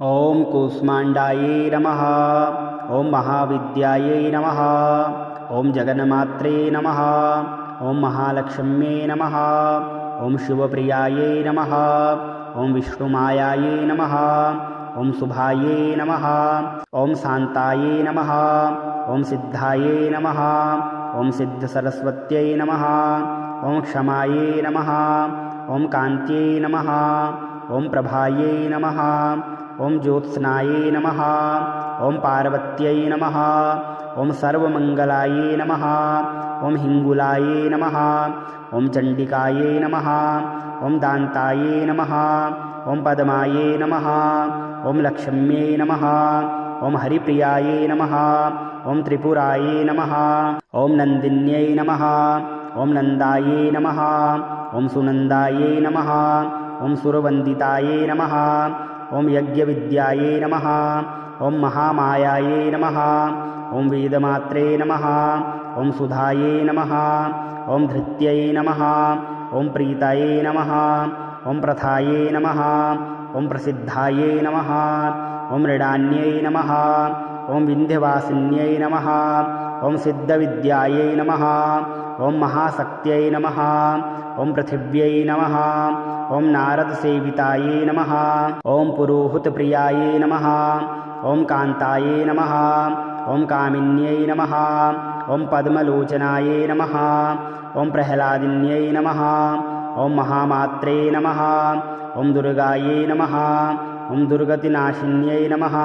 ॐ कूष्माण्डायै नमः। ॐ महाविद्यायै नमः। ॐ जगन्मात्रे नमः। ॐ महालक्ष्म्यै नमः। ॐ शिवप्रियायै नमः। ॐ विष्णुमायायै नमः। ॐ शुभायै नमः। ॐ शान्तायै नमः। ॐ सिद्धायै नमः। ॐ सिद्धसरस्वत्यै नमः। ॐ क्षमायै नमः। ॐ कान्त्यै नमः। ॐ प्रभायै नमः। ॐ ज्योत्स्नायै नमः। ॐ पार्वत्यै नमः। ॐ सर्वमङ्गलायै नमः। ॐ हिङ्गुलायै नमः। ॐ चण्डिकायै नमः। ॐ दान्तायै नमः। ॐ पद्मायै नमः। ॐ लक्ष्म्यै नमः। ॐ हरिप्रियायै नमः। ॐ त्रिपुरायै नमः। ॐ नन्दिन्यै नमः। ॐ नन्दायै नमः। ॐ सुनन्दायै नमः। ॐ सुरवन्दितायै नमः। ॐ यज्ञविद्यायै नमः। ॐ महामायायै नमः। ॐ वेदमात्रे नमः। ॐ सुधायै नमः। ॐ धृत्यै नमः। ॐ प्रीतायै नमः। ॐ प्रथायै नमः। ॐ प्रसिद्धायै नमः। ॐ मृडान्यै नमः। ॐ विन्ध्यवासिन्यै नमः। ॐ सिद्धविद्यायै नमः। ॐ महाशक्त्यै नमः। ॐ पृथिव्यै नमः। ॐ नारदसेवितायै नमः। ॐ पुरोहितप्रियायै नमः। ॐ कान्तायै नमः। ॐ कामिन्यै नमः। ॐ पद्मलोचनायै नमः। ॐ प्रह्लादिन्यै नमः। ॐ महामात्रे नमः। ॐ दुर्गायै नमः। ॐ दुर्गतिनाशिन्यै नमः।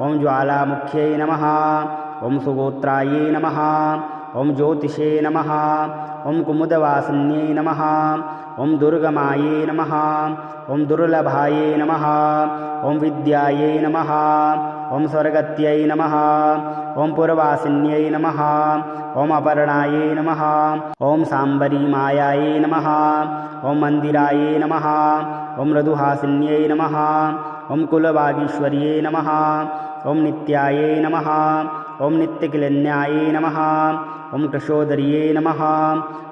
ॐ ज्वालामुख्यै नमः। ॐ सुगोत्रायै नमः। ॐ ज्योतिषे नमः। ॐ कुमुदवासिन्यै नमः। ॐ दुर्गमायै नमः। ॐ दुर्लभायै नमः। ॐ विद्यायै नमः। ॐ स्वर्गत्यै नमः। ॐ पुरवासिन्यै नमः। ॐ अपर्णायै नमः। ॐ साम्बरीमायायै नमः। ॐ मन्दिरायै नमः। ॐ मृदुहासिन्यै नमः। ॐ कुलवागीश्वर्यै नमः। ॐ नित्यायै नमः। ॐ नित्यकिलन्यायै नमः। ॐ कृशोदर्यै नमः।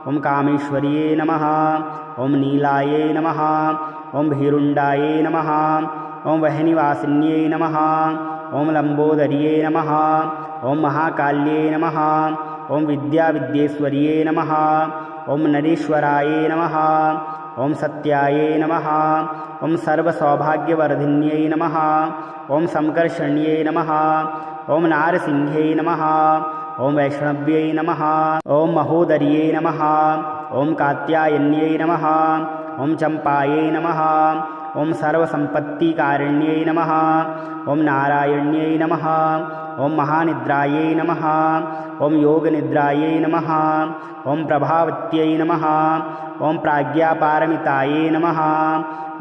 ॐ कामेश्वर्यै नमः। ॐ नीलायै नमः। ॐ भीरुण्डायै नमः। ॐ वह्निवासिन्यै नमः। ॐ लम्बोदर्यै नमः। ॐ महाकाल्यै नमः। ॐ विद्याविद्येश्वर्यै नमः। ॐ नरेश्वरायै नमः। ॐ सत्यायै नमः। ॐ सर्वसौभाग्यवर्धिन्यै नमः। ॐ संकर्षण्यै नमः। ॐ नारसिंह्यै नमः। ॐ वैष्णव्यै नमः। ॐ महोदर्यै नमः। ॐ कात्यायन्यै नमः। ॐ चम्पायै नमः। ॐ सर्वसम्पत्तिकारिण्यै नमः। ॐ नारायण्यै नमः। ॐ महानिद्रायै नमः। ॐ योगनिद्रायै नमः। ॐ प्रभावत्यै नमः। ॐ प्राज्ञापारमितायै नमः।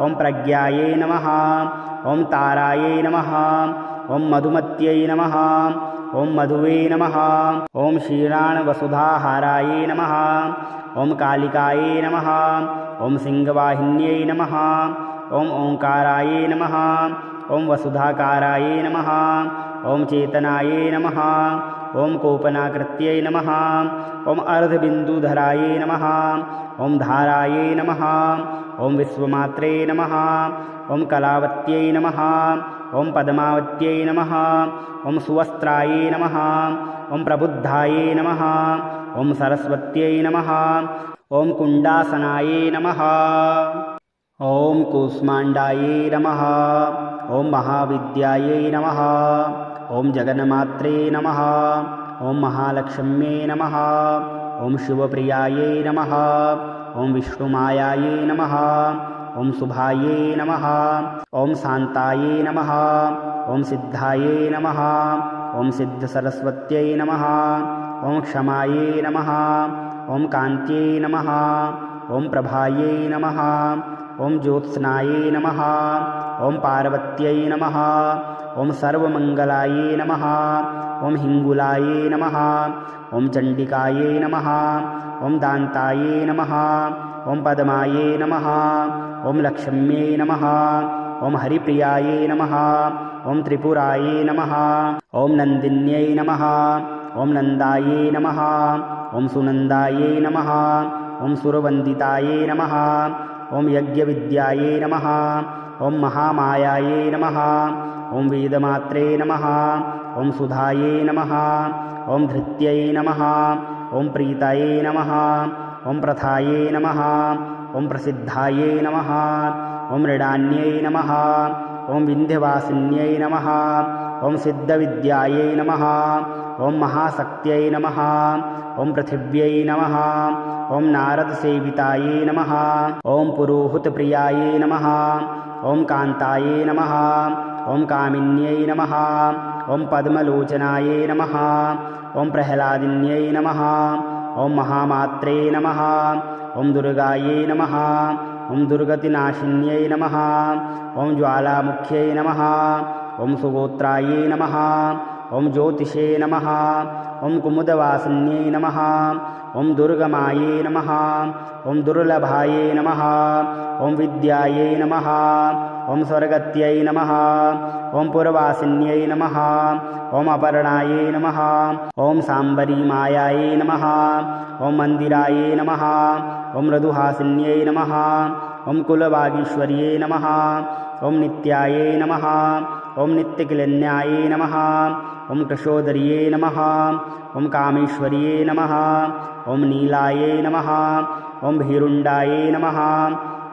ॐ प्रज्ञायै नमः। ॐ तारायै नमः। ॐ मधुमत्यै नमः। ॐ मधुवे नमः। ॐ क्षीराणवसुधाहारायै नमः। ॐ कालिकायै नमः। ॐ सिंहवाहिन्यै नमः। ॐ ओङ्कारायै नमः। ॐ वसुधाकारायै नमः। ॐ चेतनायै नमः। ॐ कोपनाकृत्यै नमः। ॐ अर्धबिन्दुधरायै नमः। ॐ धारायै नमः। ॐ विश्वमात्रे नमः। ॐ कलावत्यै नमः। ॐ पद्मावत्यै नमः। ॐ सुवस्त्रायै नमः। ॐ प्रबुद्धायै नमः। ॐ सरस्वत्यै नमः। ॐ कुण्डासनायै नमः। ॐ कूष्माण्डायै नमः। ॐ महाविद्यायै नमः। ॐ जगन्मात्रे नमः। ॐ महालक्ष्म्यै नमः। ॐ शिवप्रियायै नमः। ॐ विष्णुमायायै नमः। ॐ शुभायै नमः। ॐ शान्तायै नमः। ॐ सिद्धायै नमः। ॐ सिद्धसरस्वत्यै नमः। ॐ क्षमायै नमः। ॐ कान्त्यै नमः। ॐ प्रभायै नमः। ॐ ज्योत्स्नायै नमः। ॐ पार्वत्यै नमः। ॐ सर्वमङ्गलायै नमः। ॐ हिङ्गुलायै नमः। ॐ चण्डिकायै नमः। ॐ दान्तायै नमः। ॐ पद्मायै नमः। ॐ लक्ष्म्यै नमः। ॐ हरिप्रियायै नमः। ॐ त्रिपुरायै नमः। ॐ नन्दिन्यै नमः। ॐ नन्दायै नमः। ॐ सुनन्दायै नमः। ॐ सुरवन्दितायै नमः। ॐ यज्ञविद्यायै नमः। ॐ महामायायै नमः ॐ वेदमात्रे नमः ॐ सुधायै नमः ॐ धृत्यै नमः ॐ प्रीतायै नमः ॐ प्रथायै नमः ॐ प्रसिद्धायै नमः ॐ मृडान्यै नमः ॐ विन्ध्यवासिन्यै नमः ॐ सिद्धविद्यायै नमः ॐ महाशक्त्यै नमः ॐ पृथिव्यै नमः ॐ नारदसेवितायै नमः ॐ पुरोहितप्रियायै नमः ॐ कान्तायै नमः ॐ कामिन्यै नमः ॐ पद्मलोचनायै नमः ॐ प्रह्लादिन्यै नमः ॐ महामात्रे नमः ॐ दुर्गायै नमः ॐ दुर्गतिनाशिन्यै नमः ॐ ज्वालामुख्यै नमः ॐ सुगोत्रायै नमः ॐ ज्योतिषे नमः ॐ कुमुदवासिन्यै नमः ॐ दुर्गमायै नमः ॐ दुर्लभायै नमः ॐ विद्यायै नमः ॐ स्वर्गत्यै नमः ॐ पुरवासिन्यै नमः ॐ अपर्णायै नमः ॐ साम्बरीमायायै नमः ॐ मन्दिरायै नमः ॐ मृदुहासिन्यै नमः ॐ कुलवागीश्वर्यै नमः ॐ नित्यायै नमः ॐ नित्यकिलन्यायै नमः ॐ कृशोदर्यै नमः ॐ कामेश्वर्यै नमः ॐ नीलायै नमः ॐ भीरुण्डायै नमः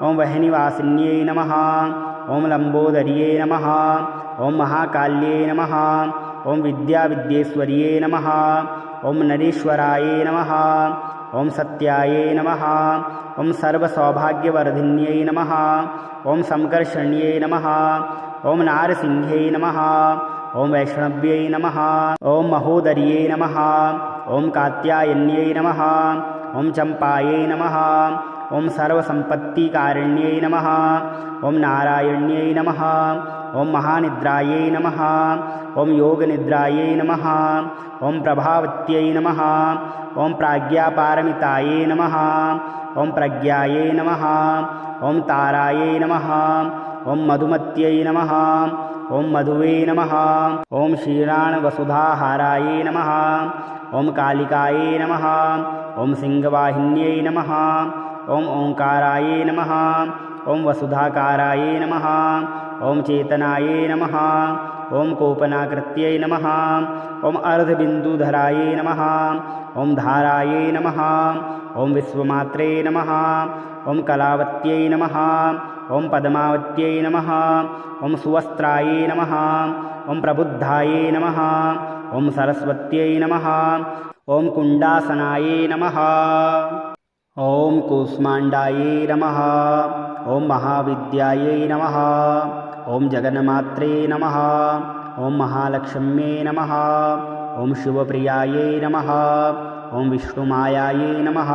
ॐ वह्निवासिन्यै नमः ॐ लम्बोदर्यै नमः ॐ महाकाल्यै नमः ॐ विद्याविद्येश्वर्यै नमः ॐ नरेश्वरायै नमः ॐ सत्यायै नमः ॐ सर्वसौभाग्यवर्धिन्यै नमः ॐ संकर्षण्यै नमः ॐ नारसिंह्यै नमः ॐ वैष्णव्यै नमः ॐ महोदर्यै नमः ॐ कात्यायन्यै नमः ॐ चम्पायै नमः ॐ सर्वसम्पत्तिकारिण्यै नमः ॐ नारायण्यै नमः ॐ महानिद्रायै नमः ॐ योगनिद्रायै नमः ॐ प्रभावत्यै नमः ॐ प्राज्ञापारमितायै नमः ॐ प्रज्ञायै नमः ॐ तारायै नमः ॐ मधुमत्यै नमः ॐ मधुवे नमः ॐ क्षीराणवसुधाहारायै नमः ॐ कालिकायै नमः ॐ सिंहवाहिन्यै नमः ॐ ओंकारायै नमः ॐ वसुधाकारायै नमः ॐ चेतनायै नमः ॐ कोपनाकृत्यै नमः ॐ अर्धबिन्दुधरायै नमः ॐ धारायै नमः ॐ विश्वमात्रे नमः ॐ कलावत्यै नमः ॐ पद्मावत्यै नमः ॐ सुवस्त्रायै नमः ॐ प्रबुद्धायै नमः ॐ सरस्वत्यै नमः ॐ कुण्डासनायै नमः ॐ कूष्माण्डायै नमः ॐ महाविद्यायै नमः ॐ जगन्मात्रे नमः ॐ महालक्ष्म्यै नमः ॐ शिवप्रियायै नमः ॐ विष्णुमायायै नमः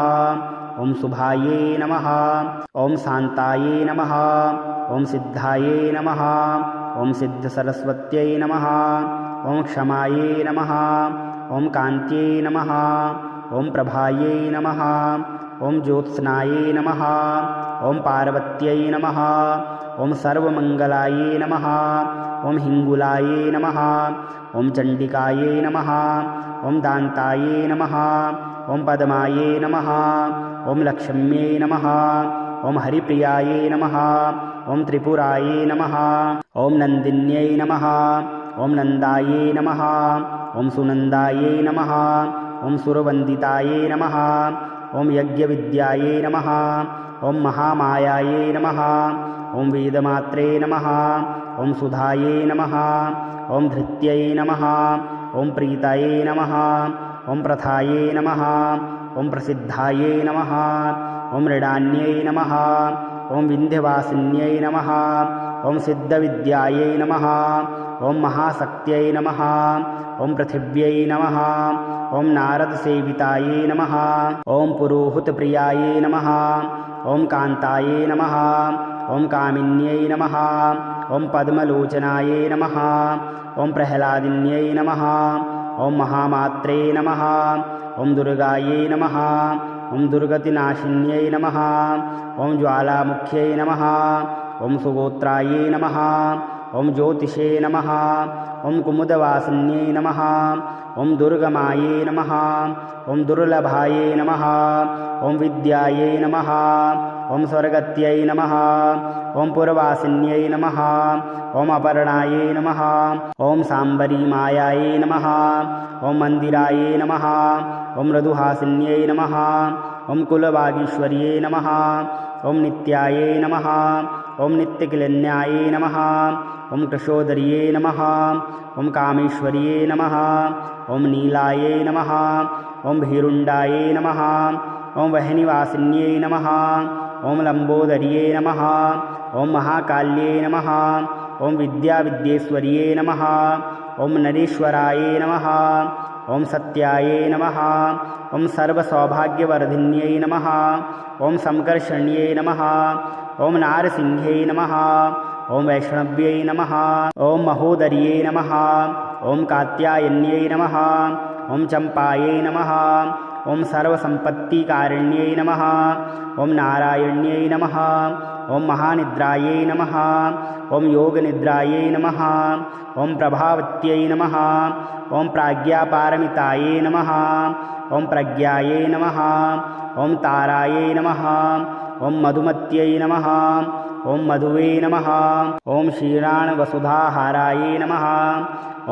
ॐ शुभायै नमः ॐ शान्तायै नमः ॐ सिद्धायै नमः ॐ सिद्धसरस्वत्यै नमः ॐ क्षमायै नमः ॐ कान्त्यै नमः ॐ प्रभायै नमः ॐ ज्योत्स्नायै नमः ॐ पार्वत्यै नमः ॐ सर्वमङ्गलायै नमः ॐ हिङ्गुलायै नमः ॐ चण्डिकायै नमः ॐ दान्तायै नमः ॐ पद्मायै नमः ॐ लक्ष्म्यै नमः ॐ हरिप्रियायै नमः ॐ त्रिपुरायै नमः ॐ नन्दिन्यै नमः ॐ नन्दायै नमः ॐ सुनन्दायै नमः ॐ सुरवन्दितायै नमः ॐ यज्ञविद्यायै नमः ॐ महामायायै नमः ॐ वेदमात्रे नमः ॐ सुधायै नमः ॐ धृत्यै नमः ॐ प्रीतायै नमः ॐ प्रथायै नमः ॐ प्रसिद्धायै नमः ॐ मृडान्यै नमः ॐ विन्ध्यवासिन्यै नमः ॐ सिद्धविद्यायै नमः ॐ महाशक्त्यै नमः ॐ पृथिव्यै नमः ॐ नारदसेवितायै नमः ॐ पुरोहितप्रियायै नमः ॐ कान्तायै नमः ॐ कामिन्यै नमः ॐ पद्मलोचनायै नमः ॐ प्रह्लादिन्यै नमः ॐ महामात्रे नमः ॐ दुर्गायै नमः ॐ दुर्गतिनाशिन्यै नमः ॐ ज्वालामुख्यै नमः ॐ सुगोत्रायै नमः ॐ ज्योतिषे नमः ॐ कुमुदवासिन्यै नमः ॐ दुर्गमायै नमः ॐ दुर्लभायै नमः ॐ विद्यायै नमः ॐ स्वर्गत्यै नमः ॐ पुरवासिन्यै नमः ॐ अपर्णायै नमः ॐ साम्बरीमायायै नमः ॐ मन्दिरायै नमः ॐ मृदुहासिन्यै नमः ॐ कुलवागीश्वर्यै नमः ॐ नित्यायै नमः ॐ नित्यकिलन्यायै नमः ॐ कृशोदर्यै नमः ॐ कामेश्वर्यै नमः ॐ नीलायै नमः ॐ भीरुण्डायै नमः ॐ वह्निवासिन्यै नमः ॐ लम्बोदर्यै नमः ॐ महाकाल्यै नमः ॐ विद्याविद्येश्वर्यै नमः ॐ नरेश्वरायै नमः ॐ सत्यायै नमः ॐ सर्वसौभाग्यवर्धिन्यै नमः ॐ संकर्षण्यै नमः ॐ नारसिंह्यै नमः ॐ वैष्णव्यै नमः ॐ महोदर्यै नमः ॐ कात्यायन्यै नमः ॐ चम्पायै नमः ॐ सर्वसम्पत्तिकारिण्यै नमः ॐ नारायण्यै नमः ॐ महानिद्रायै नमः ॐ योगनिद्रायै नमः ॐ प्रभावत्यै नमः ॐ प्राज्ञापारमितायै नमः ॐ प्रज्ञायै नमः ॐ तारायै नमः ॐ मधुमत्यै नमः ॐ मधुवे नमः ॐ क्षीराणवसुधाहारायै नमः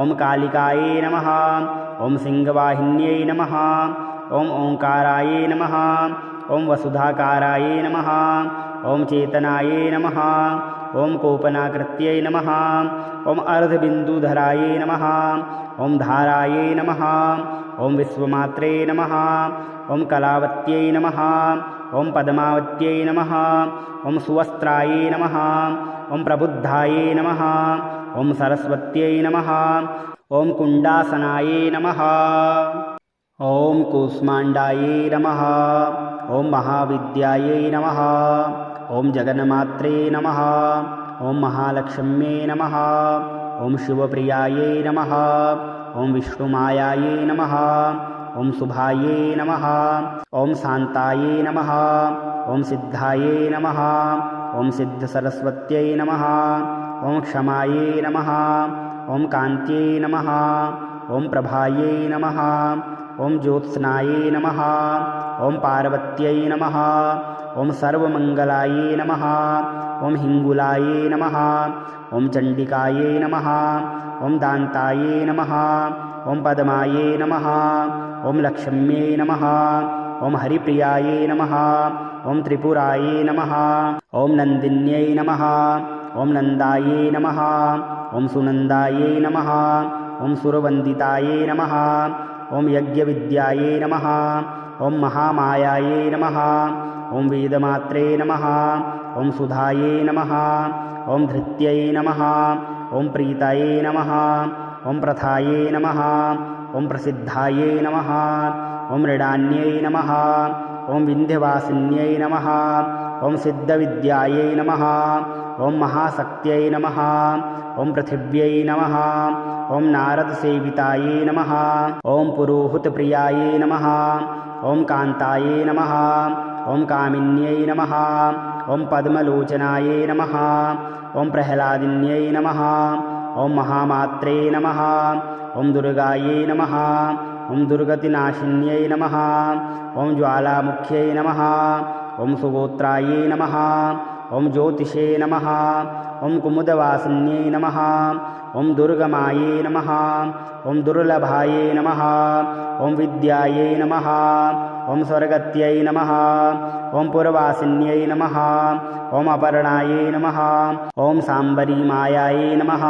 ॐ कालिकायै नमः ॐ सिंहवाहिन्यै नमः ॐ ओंकारायै नमः ॐ वसुधाकारायै नमः ॐ चेतनायै नमः ॐ कोपनाकृत्यै नमः ॐ अर्धबिन्दुधरायै नमः ॐ धारायै नमः ॐ विश्वमात्रे नमः ॐ कलावत्यै नमः ॐ पद्मावत्यै नमः ॐ सुवस्त्रायै नमः ॐ प्रबुद्धायै नमः ॐ सरस्वत्यै नमः ॐ कुण्डासनायै नमः ॐ कूष्माण्डायै नमः ॐ महाविद्यायै नमः ॐ जगन्मात्रे नमः ॐ महालक्ष्म्यै नमः ॐ शिवप्रियायै नमः ॐ विष्णुमायायै नमः ॐ शुभायै नमः ॐ शान्तायै नमः ॐ सिद्धायै नमः ॐ सिद्धसरस्वत्यै नमः ॐ क्षमायै नमः ॐ कान्त्यै नमः ॐ प्रभायै नमः ॐ ज्योत्स्नायै नमः ॐ पार्वत्यै नमः ॐ सर्वमङ्गलायै नमः ॐ हिङ्गुलायै नमः ॐ चण्डिकायै नमः ॐ दान्तायै नमः ॐ पद्मायै नमः ॐ लक्ष्म्यै नमः ॐ हरिप्रियायै नमः ॐ त्रिपुरायै नमः ॐ नन्दिन्यै नमः ॐ नन्दायै नमः ॐ सुनन्दायै नमः ॐ सुरवन्दितायै नमः ॐ यज्ञविद्यायै नमः ॐ महामायायै नमः ॐ वेदमात्रे नमः ॐ सुधायै नमः ॐ धृत्यै नमः ॐ प्रीतायै नमः ॐ प्रथायै नमः ॐ प्रसिद्धायै नमः ॐ मृडान्यै नमः ॐ विन्ध्यवासिन्यै नमः ॐ सिद्धविद्यायै नमः ॐ महाशक्त्यै नमः ॐ पृथिव्यै नमः ॐ नारदसेवितायै नमः ॐ पुरोहितप्रियायै नमः ॐ कान्तायै नमः ॐ कामिन्यै नमः ॐ पद्मलोचनायै नमः ॐ प्रह्लादिन्यै नमः ॐ महामात्रे नमः ॐ दुर्गायै नमः ॐ दुर्गतिनाशिन्यै नमः ॐ ज्वालामुख्यै नमः ॐ सुगोत्रायै नमः ॐ ज्योतिषे नमः ॐ कुमुदवासिन्यै नमः ॐ दुर्गमायै नमः ॐ दुर्लभायै नमः ॐ विद्यायै नमः ॐ स्वर्गत्यै नमः ॐ पुरवासिन्यै नमः ॐ अपर्णायै नमः ॐ साम्बरीमायायै नमः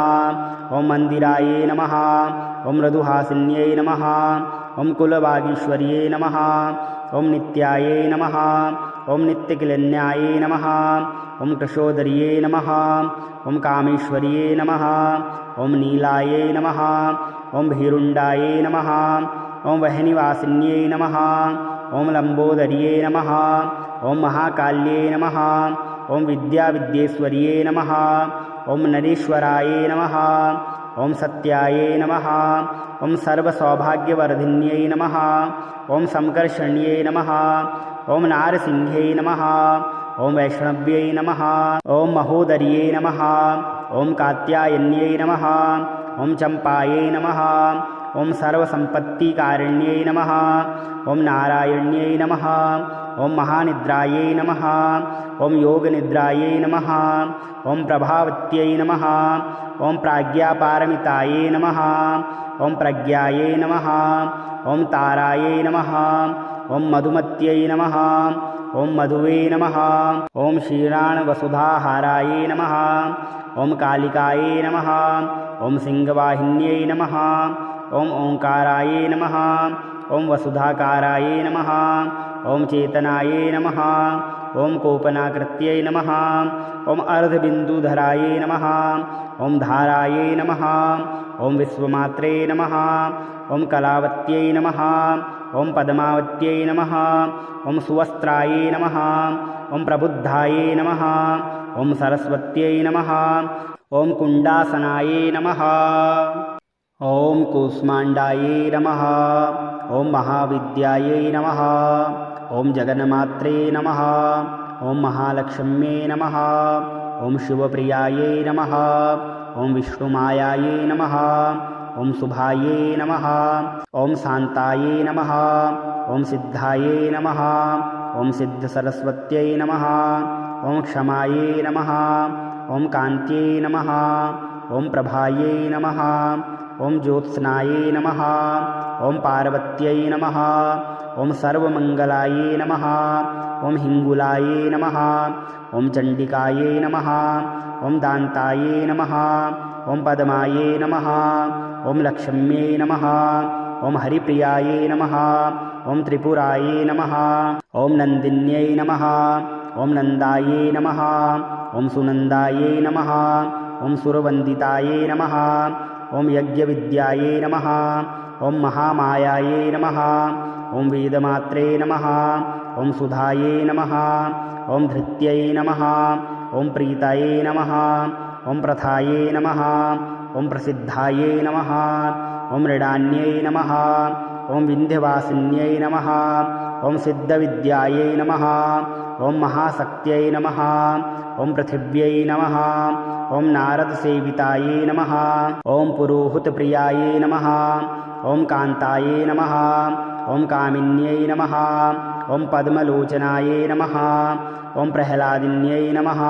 ॐ मन्दिरायै नमः ॐ मृदुहासिन्यै नमः ॐ कुलवागीश्वर्यै नमः ॐ नित्यायै नमः ॐ नित्यकिलन्यायै नमः ॐ कृशोदर्यै नमः ॐ कामेश्वर्यै नमः ॐ नीलायै नमः ॐ भीरुण्डायै नमः ॐ वह्निवासिन्यै नमः ॐ लम्बोदर्यै नमः ॐ महाकाल्यै नमः ॐ विद्याविद्येश्वर्यै नमः ॐ नरेश्वरायै नमः ॐ सत्यायै नमः ॐ सर्वसौभाग्यवर्धिन्यै नमः ॐ संकर्षण्यै नमः ॐ नारसिंह्यै नमः ॐ वैष्णव्यै नमः ॐ महोदर्यै नमः ॐ कात्यायन्यै नमः ॐ चम्पायै नमः ॐ सर्वसम्पत्तिकारिण्यै नमः ॐ नारायण्यै नमः ॐ महानिद्रायै नमः ॐ योगनिद्रायै नमः ॐ प्रभावत्यै नमः ॐ प्राज्ञापारमितायै नमः ॐ प्रज्ञायै नमः ॐ तारायै नमः ॐ मधुमत्यै नमः ॐ मधुवे नमः ॐ क्षीराणवसुधाहारायै नमः ॐ कालिकायै नमः ॐ सिंहवाहिन्यै नमः ॐ ओंकारायै नमः ॐ वसुधाकारायै नमः ॐ चेतनायै नमः ॐ कोपनाकृत्यै नमः ॐ अर्धबिन्दुधरायै नमः ॐ धारायै नमः ॐ विश्वमात्रे नमः ॐ कलावत्यै नमः ॐ पद्मावत्यै नमः ॐ सुवस्त्रायै नमः ॐ प्रबुद्धायै नमः ॐ सरस्वत्यै नमः ॐ कुण्डासनायै नमः ॐ कूष्माण्डायै नमः ॐ महाविद्यायै नमः ॐ जगन्मात्रे नमः ॐ महालक्ष्म्यै नमः ॐ शिवप्रियायै नमः ॐ विष्णुमायायै नमः ॐ शुभायै नमः ॐ शान्तायै नमः ॐ सिद्धायै नमः ॐ सिद्धसरस्वत्यै नमः ॐ क्षमायै नमः ॐ कान्त्यै नमः ॐ प्रभायै नमः ॐ ज्योत्स्नायै नमः ॐ पार्वत्यै नमः ॐ सर्वमङ्गलायै नमः ॐ हिङ्गुलायै नमः ॐ चण्डिकायै नमः ॐ दान्तायै नमः ॐ पद्मायै नमः ॐ लक्ष्म्यै नमः ॐ हरिप्रियायै नमः ॐ त्रिपुरायै नमः ॐ नन्दिन्यै नमः ॐ नन्दायै नमः ॐ सुनन्दायै नमः ॐ सुरवन्दितायै नमः ॐ यज्ञविद्यायै नमः ॐ महामायायै नमः ॐ वेदमात्रे नमः ॐ सुधायै नमः ॐ धृत्यै नमः ॐ प्रीतायै नमः ॐ प्रथायै नमः ॐ प्रसिद्धायै नमः ॐ मृडान्यै नमः ॐ विन्ध्यवासिन्यै नमः ॐ सिद्धविद्यायै नमः ॐ महाशक्त्यै नमः ॐ पृथिव्यै नमः ॐ नारदसेवितायै नमः ॐ पुरोहितप्रियायै नमः ॐ कान्तायै नमः ॐ कामिन्यै नमः ॐ पद्मलोचनायै नमः ॐ प्रह्लादिन्यै नमः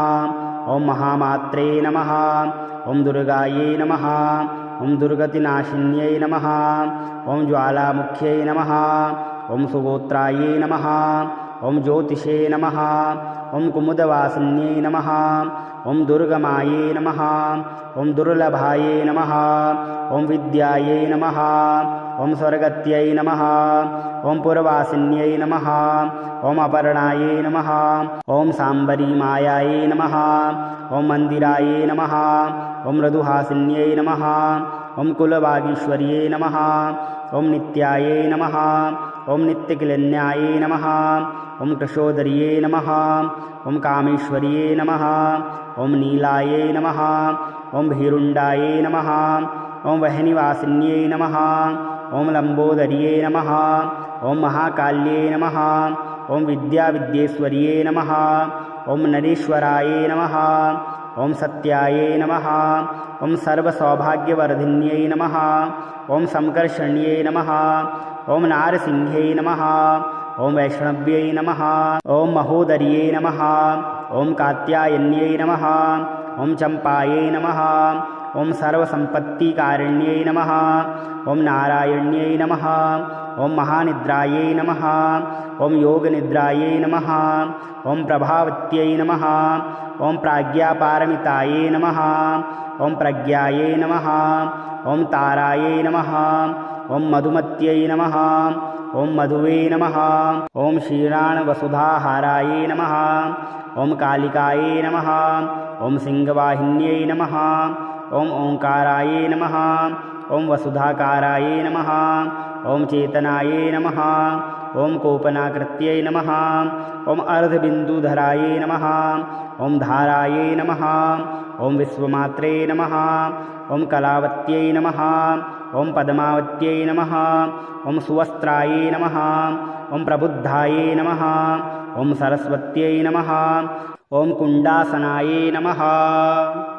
ॐ महामात्रे नमः ॐ दुर्गायै नमः ॐ दुर्गतिनाशिन्यै नमः ॐ ज्वालामुख्यै नमः ॐ सुगोत्रायै नमः ॐ ज्योतिषे नमः ॐ कुमुदवासिन्यै नमः ॐ दुर्गमायै नमः ॐ दुर्लभायै नमः ॐ विद्यायै नमः ॐ स्वर्गत्यै नमः ॐ पुरवासिन्यै नमः ॐ अपर्णायै नमः ॐ साम्बरीमायायै नमः ॐ मन्दिरायै नमः ॐ मृदुहासिन्यै नमः ॐ कुलवागीश्वर्यै नमः ॐ नित्यायै नमः ॐ नित्यकिलन्यायै नमः ॐ कृशोदर्यै नमः ॐ कामेश्वर्यै नमः ॐ नीलायै नमः ॐ भीरुण्डायै नमः ॐ वह्निवासिन्यै नमः ॐ लम्बोदर्यै नमः ॐ महाकाल्यै नमः ॐ विद्याविद्येश्वर्यै नमः ॐ नरेश्वरायै नमः ॐ सत्यायै नमः ॐ सर्वसौभाग्यवर्धिन्यै नमः ॐ संकर्षण्यै नमः ॐ नारसिंह्यै नमः ॐ वैष्णव्यै नमः ॐ महोदर्यै नमः ॐ कात्यायन्यै नमः ॐ चम्पायै नमः ॐ सर्वसम्पत्तिकारिण्यै नमः ॐ नारायण्यै नमः ॐ महानिद्रायै नमः ॐ योगनिद्रायै नमः ॐ प्रभावत्यै नमः ॐ प्राज्ञापारमितायै नमः ॐ प्रज्ञायै नमः ॐ तारायै नमः ॐ मधुमत्यै नमः ॐ मधुवे नमः ॐ क्षीराणवसुधाहारायै नमः ॐ कालिकायै नमः ॐ सिंहवाहिन्यै नमः ॐ ओंकारायै नमः ॐ वसुधाकारायै नमः ॐ चेतनायै नमः ॐ कोपनाकृत्यै नमः ॐ अर्धबिन्दुधरायै नमः ॐ धारायै नमः ॐ विश्वमात्रे नमः ॐ कलावत्यै नमः ॐ पद्मावत्यै नमः ॐ सुवस्त्रायै नमः ॐ प्रबुद्धायै नमः ॐ सरस्वत्यै नमः ॐ कुण्डासनायै नमः।